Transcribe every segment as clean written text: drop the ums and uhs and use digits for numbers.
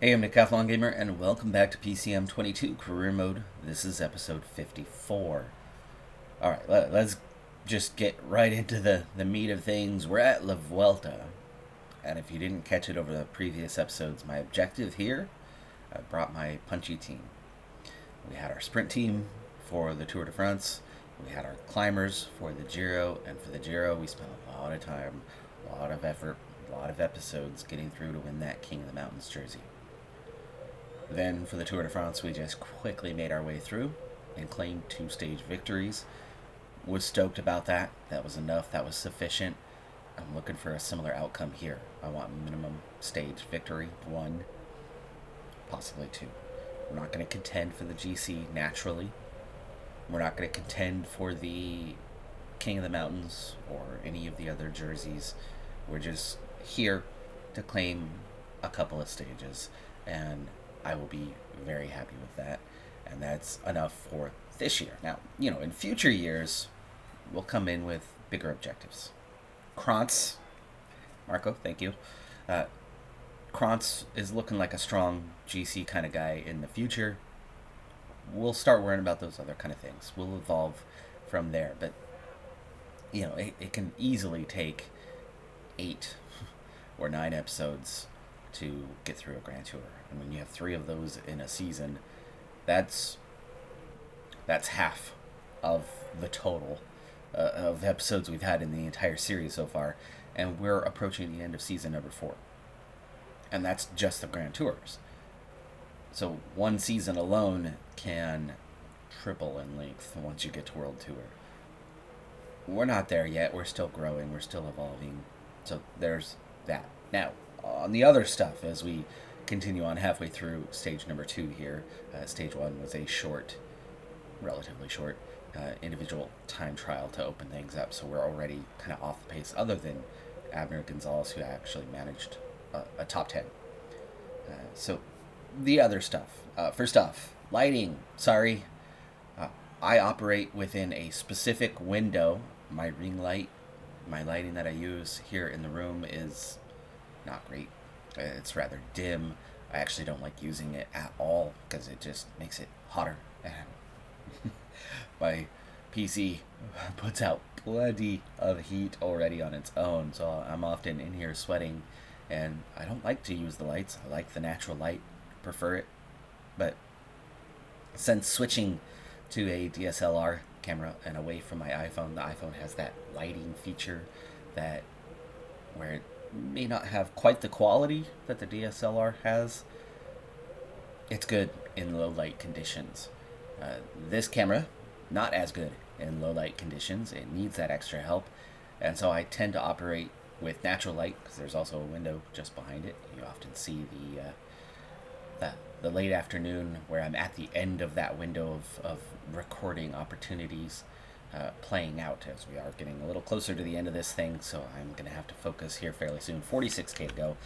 Hey, I'm Decathlon Gamer, and welcome back to PCM22 Career Mode. This is episode 54. Alright, let's just get right into the meat of things. We're at La Vuelta, and if you didn't catch it over the previous episodes, my objective here, I brought my punchy team. We had our sprint team for the Tour de France, we had our climbers for the Giro, and for the Giro we spent a lot of time, a lot of effort, a lot of episodes getting through to win that King of the Mountains jersey. Then for the Tour de France, we just quickly made our way through and claimed 2-stage victories. Was stoked about that. That was enough. That was sufficient. I'm looking for a similar outcome here. I want minimum stage victory, 1, possibly 2. We're not going to contend for the GC naturally. We're not going to contend for the King of the Mountains or any of the other jerseys. We're just here to claim a couple of stages, and I will be very happy with that. And that's enough for this year. Now, in future years, we'll come in with bigger objectives. Krantz, Marco, thank you. Krantz is looking like a strong GC kind of guy in the future. We'll start worrying about those other kind of things. We'll evolve from there. But, it can easily take 8 or 9 episodes to get through a Grand Tour. And when you have 3 of those in a season, that's half of the total of episodes we've had in the entire series so far, and we're approaching the end of season number 4. And that's just the Grand Tours. So one season alone can triple in length once you get to World Tour. We're not there yet. We're still growing. We're still evolving. So there's that. Now, on the other stuff, as we continue on halfway through stage number 2 here, stage 1 was a relatively short, individual time trial to open things up, so we're already kind of off the pace, other than Abner Gonzalez, who actually managed a top 10. So the other stuff. First off, lighting. Sorry. I operate within a specific window. My ring light, my lighting that I use here in the room is not great. It's rather dim. I actually don't like using it at all because it just makes it hotter. And my PC puts out plenty of heat already on its own, so I'm often in here sweating, and I don't like to use the lights. I like the natural light, prefer it. But since switching to a DSLR camera and away from my iPhone, the iPhone has that lighting feature that where it may not have quite the quality that the DSLR has. It's good in low light conditions. This camera, not as good in low light conditions. It needs that extra help, and so I tend to operate with natural light because there's also a window just behind it. You often see the late afternoon where I'm at the end of that window of recording opportunities playing out, as we are getting a little closer to the end of this thing, so I'm going to have to focus here fairly soon. 46k to go.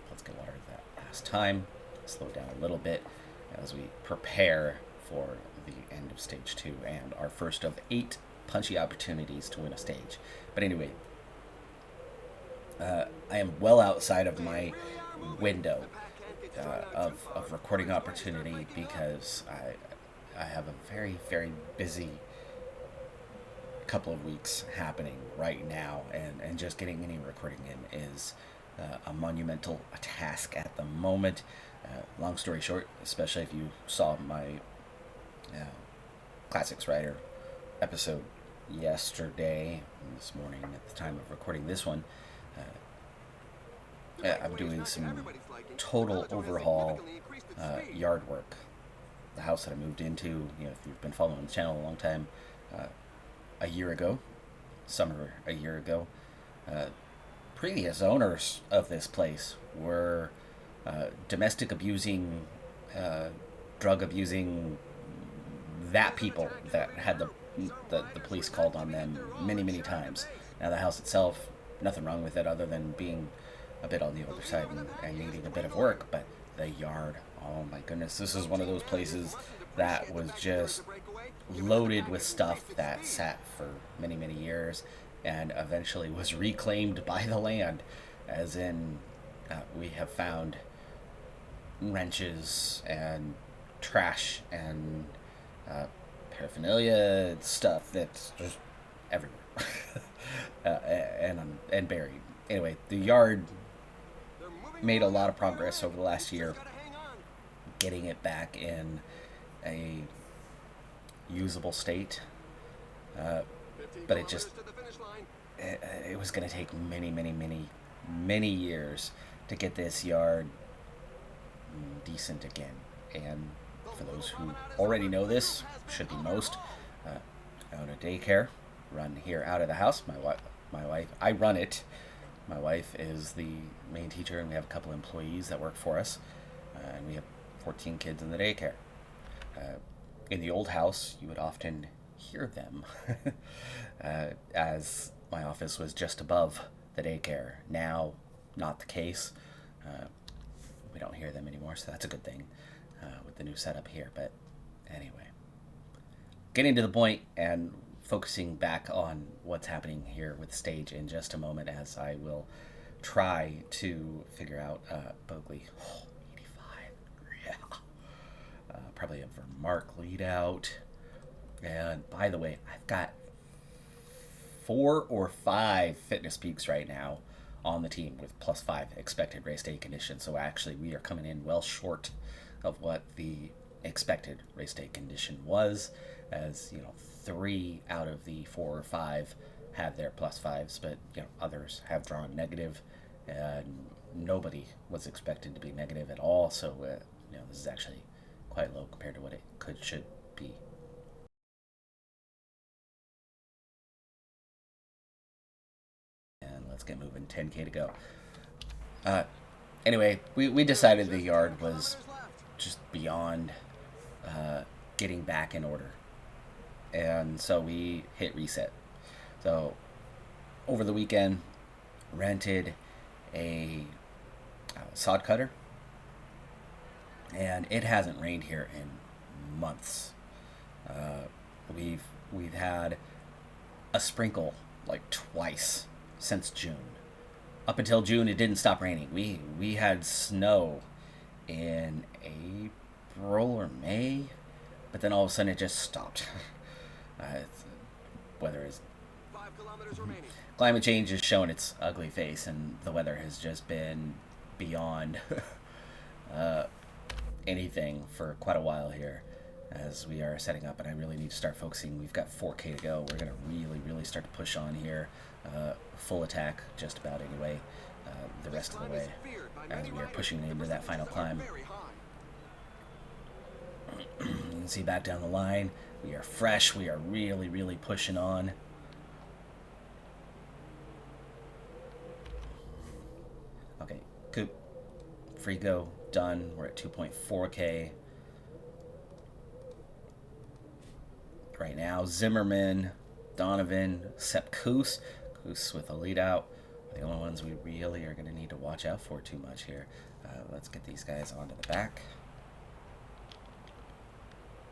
Let's get water that last time. Slow down a little bit as we prepare for the end of stage 2 and our first of 8 punchy opportunities to win a stage. But anyway, I am well outside of my window of recording opportunity because I have a very, very busy couple of weeks happening right now, and just getting any recording in is a monumental task at the moment. Long story short, especially if you saw my Classics Writer episode yesterday, this morning at the time of recording this one, I'm doing some total overhaul yard work. The house that I moved into, if you've been following the channel a long time, a year ago, summer a year ago, previous owners of this place were domestic abusing, drug abusing, that people that had the police called on them many, many times. Now the house itself, nothing wrong with it other than being a bit on the older side and needing a bit of work, but the yard, oh my goodness, this is one of those places that was just loaded with stuff that sat for many, many years and eventually was reclaimed by the land, as in we have found wrenches and trash and paraphernalia stuff that's just everywhere. And buried. Anyway, the yard made a lot of progress over the last year, getting it back in a usable state. But it was going to take many years to get this yard decent again. And for those who already know this, should be most, I own a daycare run here out of the house. My wife, I run it. My wife is the main teacher, and we have a couple employees that work for us, and we have 14 kids in the daycare. In the old house, you would often hear them, as my office was just above the daycare. Now, not the case. We don't hear them anymore, so that's a good thing with the new setup here. But anyway, getting to the point and focusing back on what's happening here with stage in just a moment, as I will try to figure out Bogley. Oh, 85. Yeah. Probably a Vermark lead out. And by the way, I've got 4 or 5 fitness peaks right now on the team with +5 expected race day conditions. So actually we are coming in well short of what the expected race day condition was, as 3 out of the 4 or 5 have their +5s, but others have drawn negative, and nobody was expected to be negative at all. So this is actually quite low compared to what it should be. And let's get moving. 10K to go. Anyway, we decided the yard was just beyond getting back in order, and so we hit reset. So over the weekend, rented a sod cutter, and it hasn't rained here in months. We've had a sprinkle like twice since June. Up until June, it didn't stop raining. We had snow in April or May, but then all of a sudden it just stopped. Weather is 5 kilometers remaining. Climate change is showing its ugly face, and the weather has just been beyond anything for quite a while here, as we are setting up. And I really need to start focusing. We've got 4K to go. We're going to really start to push on here. Full attack, just about anyway, the rest of the way, as we are pushing into that final climb. You can see back down the line, we are fresh. We are really pushing on. Okay, Coop, free go, done. We're at 2.4K right now. Zimmerman, Donovan, Sepp Koos with a lead out. The only ones we really are going to need to watch out for too much here. Let's get these guys onto the back.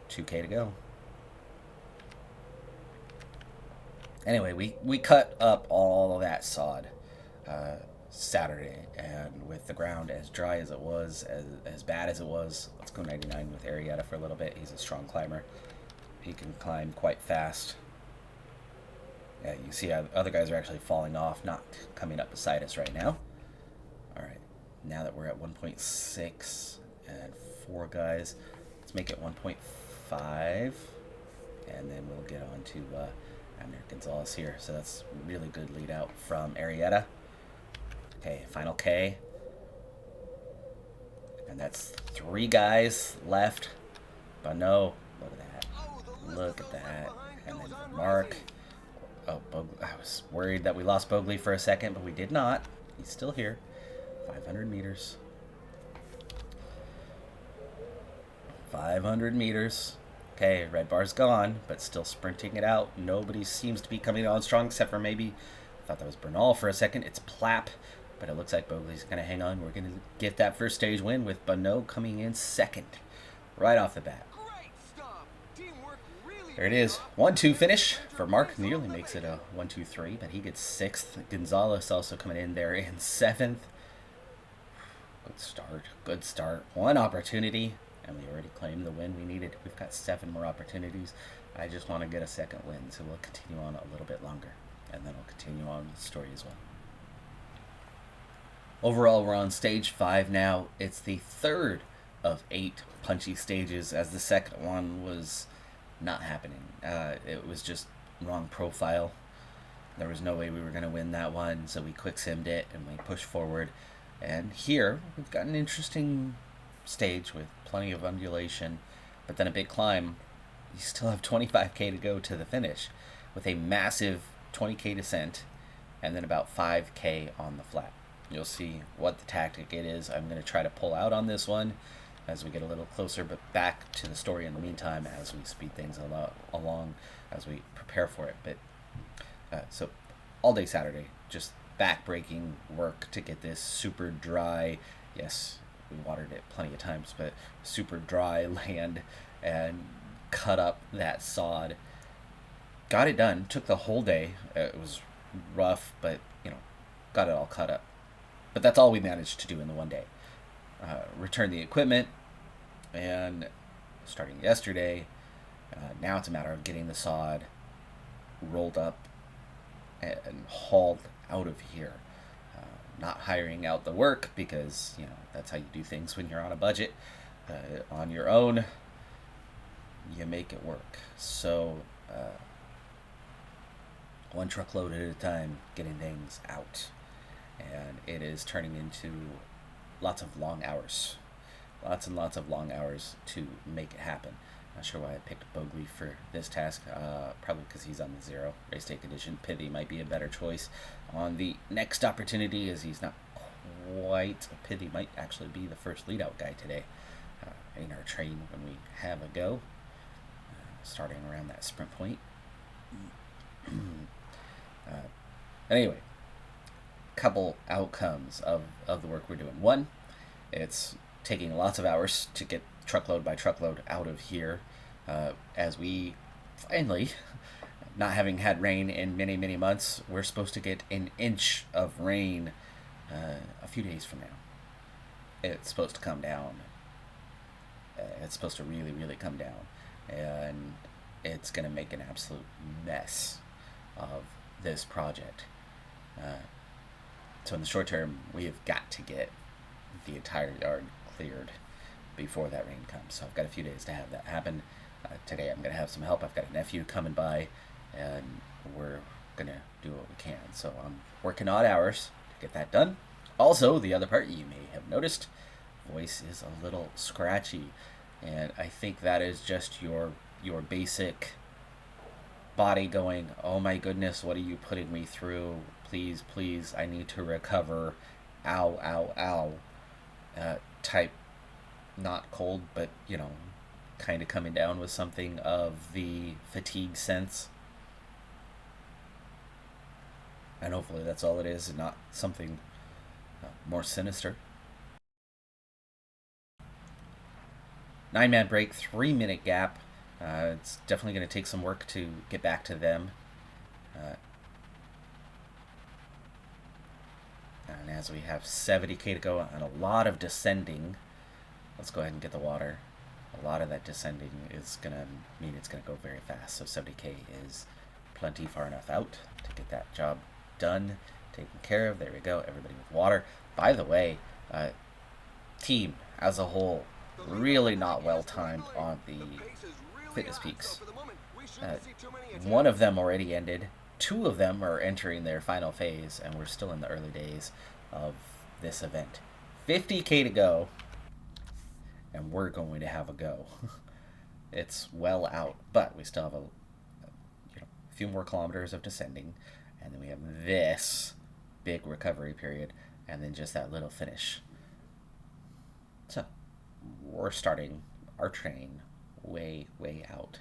2K to go. Anyway, we cut up all of that sod Saturday, and with the ground as dry as it was, as bad as it was, let's go 99 with Arietta for a little bit. He's a strong climber. He can climb quite fast. Yeah, you see how other guys are actually falling off, not coming up beside us right now. All right, now that we're at 1.6 and 4 guys, let's make it 1.5, and then we'll get on to Abner Gonzalez here. So that's really good lead out from Arietta. Okay, final K. And that's 3 guys left. But no, look at that. Look at that. And then Mark. Oh, I was worried that we lost Bogley for a second, but we did not. He's still here. 500 meters. 500 meters. Okay, red bar's gone, but still sprinting it out. Nobody seems to be coming on strong, except for maybe, I thought that was Bernal for a second. It's Plapp, but it looks like Bogley's going to hang on. We're going to get that first stage win with Bonneau coming in second, right off the bat. There it is. 1-2 finish for Mark. Nearly makes it a 1-2-3, but he gets 6th. Gonzalez also coming in there in 7th. Good start. Good start. One opportunity, and we already claimed the win we needed. We've got 7 more opportunities. I just want to get a second win, so we'll continue on a little bit longer, and then we'll continue on with the story as well. Overall, we're on stage 5 now. It's the third of 8 punchy stages, as the second one was not happening. It was just wrong profile. There was no way we were going to win that one, so we quick simmed it and we pushed forward. And here, we've got an interesting stage with plenty of undulation, but then a big climb. You still have 25k to go to the finish, with a massive 20k descent, and then about 5k on the flat. You'll see what the tactic it is. I'm going to try to pull out on this one as we get a little closer, but back to the story in the meantime as we speed things along as we prepare for it. But so all day Saturday, just back-breaking work to get this super dry, yes, we watered it plenty of times, but super dry land and cut up that sod. Got it done. Took the whole day. It was rough, but, got it all cut up. But that's all we managed to do in the one day. Return the equipment, and starting yesterday, now it's a matter of getting the sod rolled up and hauled out of here. Not hiring out the work because, that's how you do things when you're on a budget. On your own, you make it work. So, one truckload at a time, getting things out. And it is turning into lots of long hours. Lots and lots of long hours to make it happen. Not sure why I picked Bogley for this task. Probably because he's on the 0 race day condition. Pithy might be a better choice on the next opportunity, as he's not quite. Pithy might actually be the first lead out guy today in our train when we have a go. Starting around that sprint point. Anyway, couple outcomes of the work we're doing. One, it's taking lots of hours to get truckload by truckload out of here, as we finally, not having had rain in many, many months, we're supposed to get an inch of rain a few days from now. It's supposed to come down. It's supposed to really, really come down. And it's going to make an absolute mess of this project. So in the short term, we have got to get the entire yard cleared before that rain comes. So I've got a few days to have that happen. Today I'm going to have some help. I've got a nephew coming by, and we're going to do what we can. So I'm working odd hours to get that done. Also, the other part, you may have noticed, voice is a little scratchy. And I think that is just your basic body going, oh my goodness, what are you putting me through? Please, please, I need to recover. Ow, ow, ow. Type, not cold, but, kind of coming down with something of the fatigue sense. And hopefully that's all it is, and not something more sinister. 9-man break, 3-minute gap. It's definitely going to take some work to get back to them. And as we have 70k to go and a lot of descending, let's go ahead and get the water. A lot of that descending is going to mean it's going to go very fast. So 70k is plenty far enough out to get that job done, taken care of. There we go. Everybody with water. By the way, team as a whole, really not well timed on the fitness peaks. One of them already ended. 2 of them are entering their final phase, and we're still in the early days of this event. 50k to go, and we're going to have a go. It's well out, but we still have a few more kilometers of descending, and then we have this big recovery period, and then just that little finish. So we're starting our train way, way out.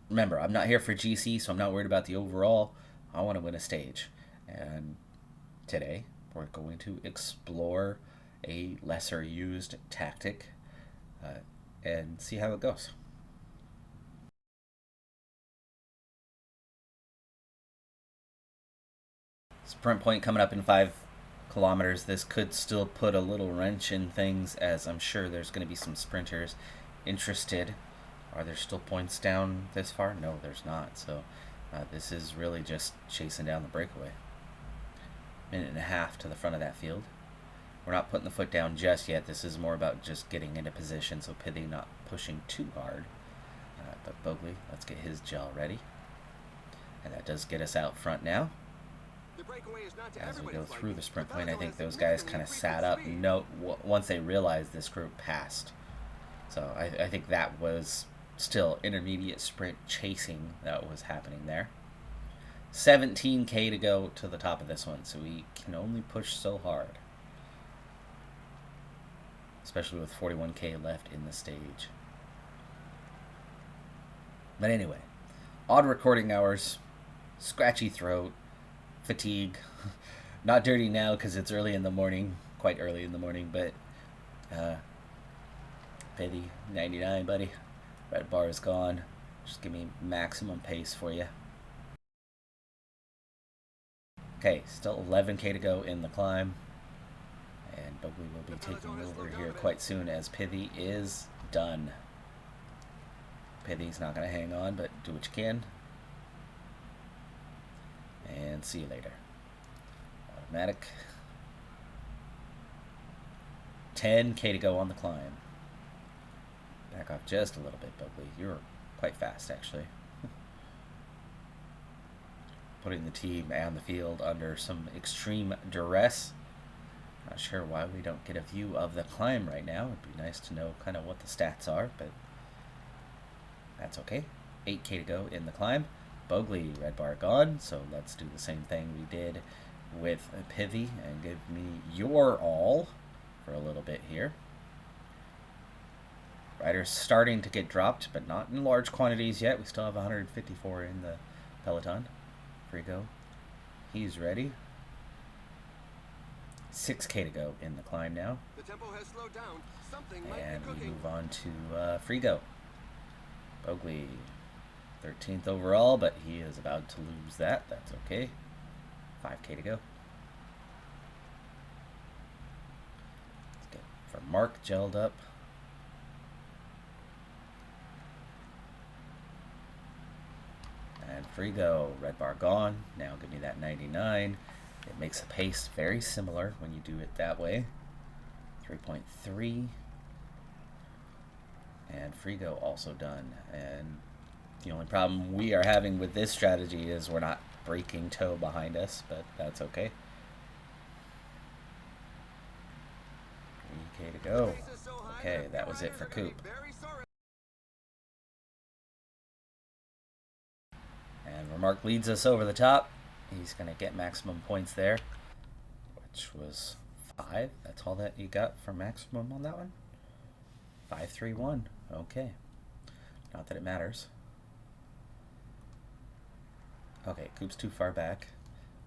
Remember, I'm not here for GC, so I'm not worried about the overall. I want to win a stage. And today, we're going to explore a lesser used tactic and see how it goes. Sprint point coming up in 5 kilometers. This could still put a little wrench in things, as I'm sure there's going to be some sprinters interested. Are there still points down this far? No, there's not. So this is really just chasing down the breakaway. Minute and a half to the front of that field. We're not putting the foot down just yet. This is more about just getting into position, so Pithy not pushing too hard. But Bogley, let's get his gel ready. And that does get us out front now. As we go through the sprint point, I think those guys kind of sat up once they realized this group passed. So I think that was still intermediate sprint chasing that was happening there. 17K to go to the top of this one, so we can only push so hard. Especially with 41K left in the stage. But anyway, odd recording hours, scratchy throat, fatigue. Not dirty now because it's early in the morning, quite early in the morning, but Pithy, 99, buddy. Red bar is gone. Just give me maximum pace for you. Okay, still 11K to go in the climb. And Bogley will be taking over here quite soon as Pithy is done. Pithy's not going to hang on, but do what you can. And see you later. Automatic. 10K to go on the climb. Back off just a little bit, Bogley. You're quite fast, actually. Putting the team and the field under some extreme duress. Not sure why we don't get a view of the climb right now. It'd be nice to know kind of what the stats are, but that's okay. 8K to go in the climb. Bogley, red bar gone, so let's do the same thing we did with Pithy and give me your all for a little bit here. Riders starting to get dropped, but not in large quantities yet. We still have 154 in the Peloton. Frigo, he's ready. 6K to go in the climb now. The tempo has slowed down. Something and we move on to Frigo. Bogley, 13th overall, but he is about to lose that. That's okay. 5K to go. Let's get for Mark gelled up. And Frigo, red bar gone. Now give me that 99. It makes the pace very similar when you do it that way. 3.3. And Frigo also done. And the only problem we are having with this strategy is we're not breaking toe behind us, but that's okay. 3K to go. Okay, that was it for Coop. And Remark leads us over the top. He's going to get maximum points there, which was 5. That's all that you got for maximum on that one? 5-3-1. Okay. Not that it matters. Okay, Coop's too far back.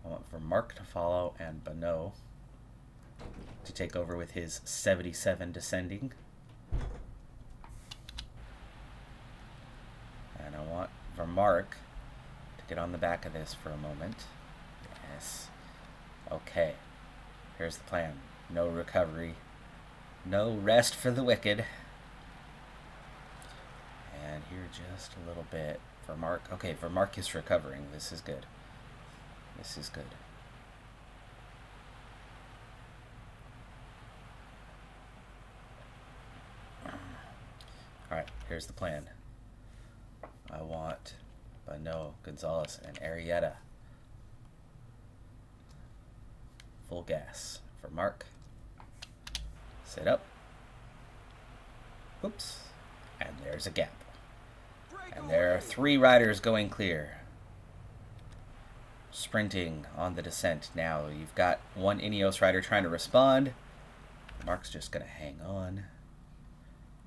I want for Mark to follow and Bonneau to take over with his 77 descending. And I want for Mark to get on the back of this for a moment. Yes. Okay. Here's the plan. No recovery. No rest for the wicked. And here just a little bit for Mark. Okay, for Marcus recovering. This is good. This is good. Alright, here's the plan. I want Bonneau, Gonzalez, and Arrieta. Full gas for Mark. Sit up. Oops. And there's a gap. And there are 3 riders going clear. Sprinting on the descent. Now you've got one Ineos rider trying to respond. Mark's just going to hang on.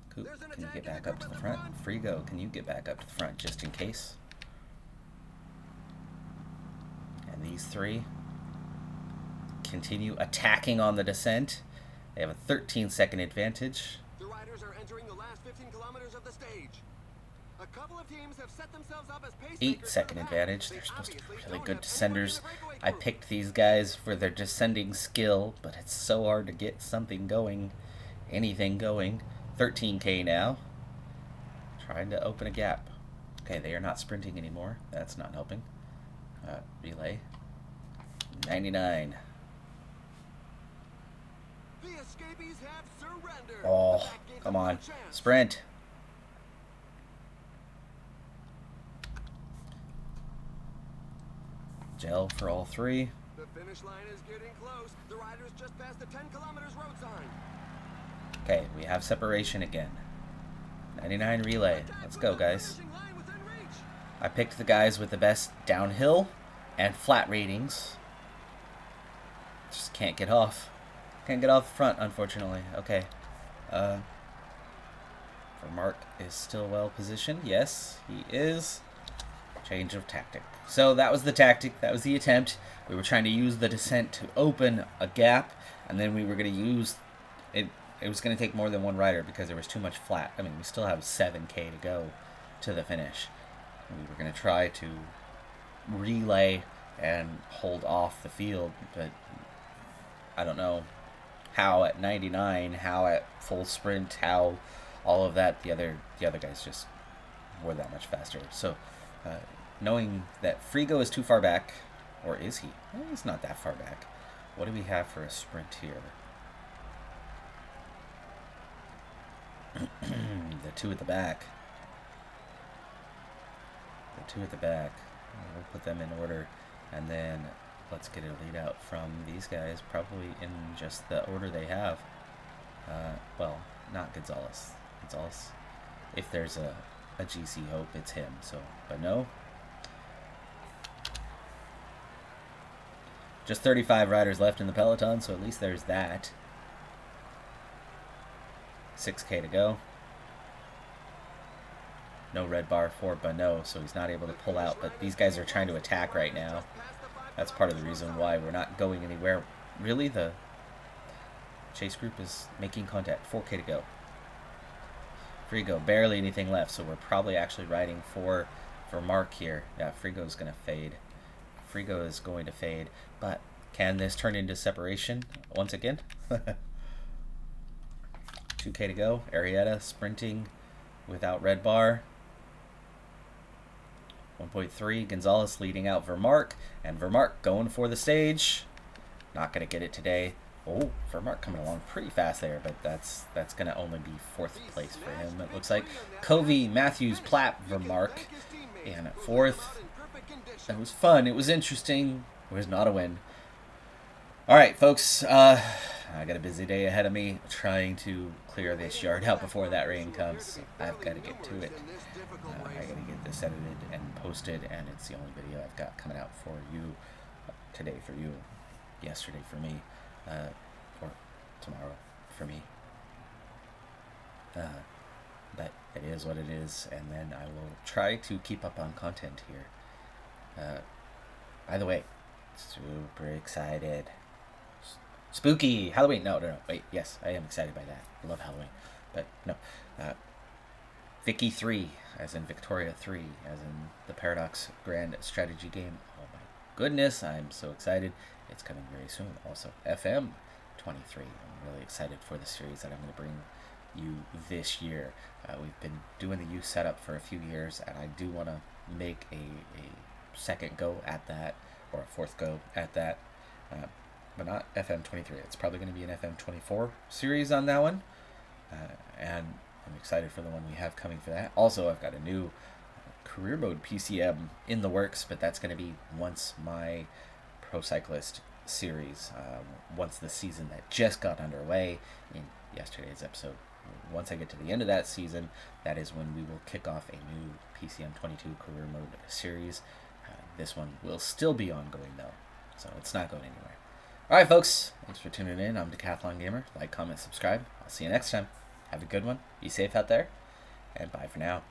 Coop, can you get back up to the front? Frigo, can you get back up to the front just in case? And these 3 continue attacking on the descent. They have a 13-second advantage. The riders are entering the last 15 kilometers of the stage. A couple of teams have set themselves up as pacemakers 8-second for the pack. advantage. They They're supposed to be obviously really don't good have anyone in descenders. the breakaway I group. picked these guys for their descending skill, but it's so hard to get something going, anything going. 13K now. Trying to open a gap. Okay, they are not sprinting anymore. That's not helping. Relay. 99. The escapees have surrendered. The Oh, pack gave come them no on. chance. Sprint. Gel for all three. The finish line is getting close. The riders just passed the 10 kilometers road sign. Okay, we have separation again. 99 relay. Let's go, guys. Finishing line within reach. I picked the guys with the best downhill and flat ratings. Just can't get off. Can't get off the front, unfortunately. Okay. Mark is still well positioned. Yes, he is. Change of tactic. So that was the tactic. That was the attempt. We were trying to use the descent to open a gap, and then we were going to use it. It was going to take more than one rider because there was too much flat. I mean, we still have 7K to go to the finish. We were going to try to relay and hold off the field, but I don't know how at 99, how at full sprint, how all of that. The other guys just were that much faster. So knowing that Frigo is too far back, or is he? Well, he's not that far back. What do we have for a sprint here? The two at the back. The two at the back. We'll put them in order, and then let's get a lead out from these guys, probably in just the order they have. Well, not Gonzalez. Gonzalez, if there's a GC hope, it's him. So, but no. Just 35 riders left in the Peloton, so at least there's that. 6K to go. No red bar for Bano, so he's not able to pull out. But these guys are trying to attack right now. That's part of the reason why we're not going anywhere. Really, the chase group is making contact. 4K to go. Frigo, barely anything left, so we're probably actually riding for Mark here. Yeah, Frigo's going to fade. Frigo is going to fade, but can this turn into separation once again? 2K to go. Arietta sprinting without red bar. 1.3. Gonzalez leading out Vermark, and Vermark going for the stage. Not going to get it today. Oh, Vermark coming along pretty fast there, but that's going to only be 4th place for him, it looks like. Covey, Matthews, Platt, Vermark, and 4th. That was fun. It was interesting. It was not a win. All right, folks. I got a busy day ahead of me trying to clear this yard out before that rain comes. I've got to get to it. I got to get this edited and posted, and it's the only video I've got coming out for you today for you, yesterday for me, or tomorrow for me. But it is what it is, and then I will try to keep up on content here. By the way, super excited. Spooky Halloween. No. Wait, yes, I am excited by that. I love Halloween. But no. Vicky 3, as in Victoria 3, as in the Paradox Grand Strategy game. Oh my goodness, I'm so excited. It's coming very soon. Also, FM 23. I'm really excited for the series that I'm going to bring you this year. We've been doing the youth setup for a few years, and I do want to make a second go at that, or a 4th go at that. But not FM23. It's probably going to be an FM24 series on that one. And I'm excited for the one we have coming for that. Also, I've got a new career mode PCM in the works, but that's going to be once my Pro Cyclist series, once the season that just got underway in yesterday's episode. Once I get to the end of that season, that is when we will kick off a new PCM22 career mode series. This one will still be ongoing, though, so it's not going anywhere. All right, folks. Thanks for tuning in. I'm Decathlon Gamer. Like, comment, subscribe. I'll see you next time. Have a good one. Be safe out there. And bye for now.